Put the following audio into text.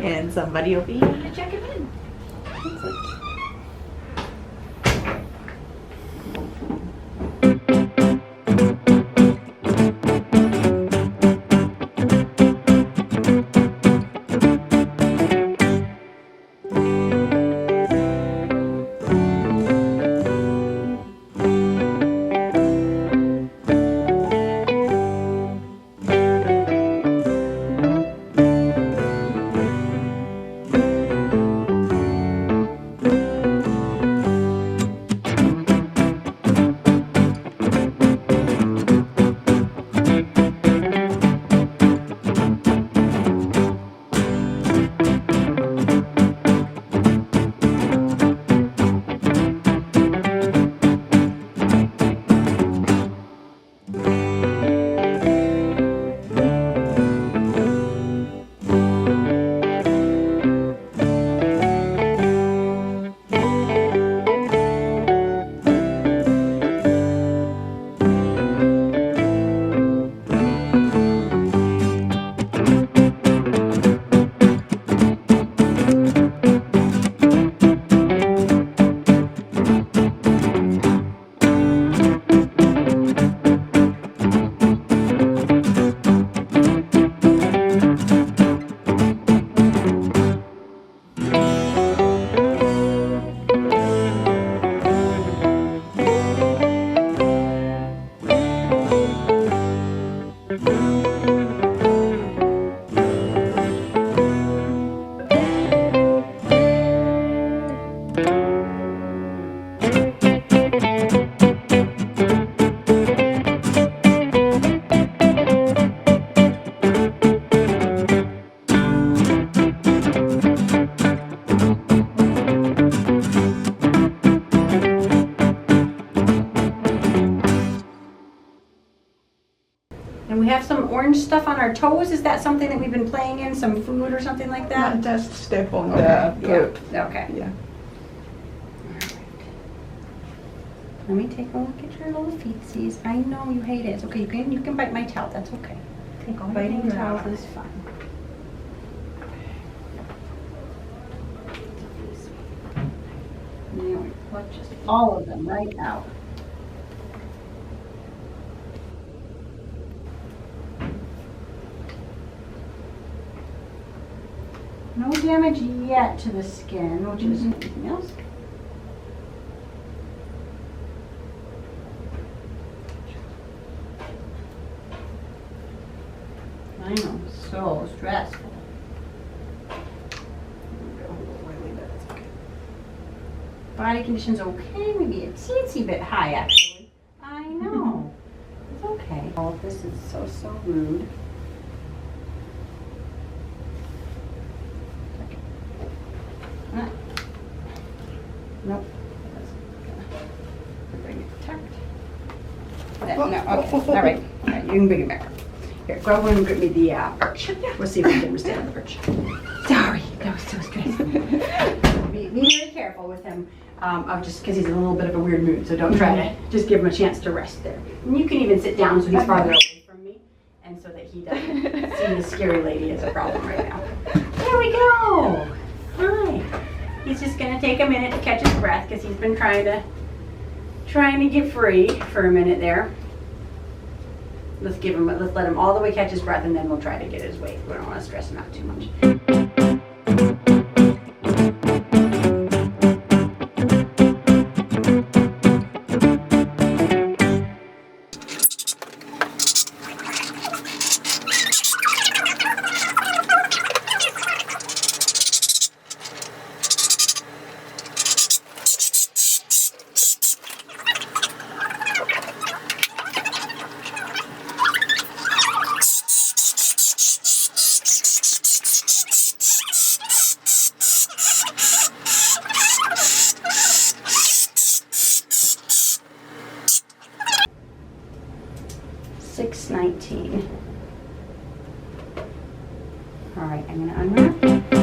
And somebody will be able to check him in. And we have some orange stuff on our toes. Is that something that we've been playing in? Some food or something like that? Not just step on the poop. Yeah. Okay. Yeah. Let me take a look at your little feetsies. I know you hate it. It's okay. You can bite my towel. That's okay. Take all Biting towels is fine. Now we put just all of them right out. No damage yet to the skin, which is anything else. I know, so stressful. Body condition's okay, maybe a teensy bit high actually. I know. It's okay. All of this is so rude. Nope. Bring it tucked. No, okay. All right. You can bring it back up. Here, go over and get me the perch. We'll see if we can understand the perch. Sorry, that was so stressful. Be very careful with him, just because he's in a little bit of a weird mood. So don't try to just give him a chance to rest there. And you can even sit down so he's farther away from me, and so that he doesn't see the scary lady as a problem right now. There we go. Hi. He's just going to take a minute to catch his breath because he's been trying to trying to get free for a minute there. Let's let him all the way catch his breath, and then we'll try to get his weight. We don't want to stress him out too much. 6:19. All right, I'm gonna unwrap.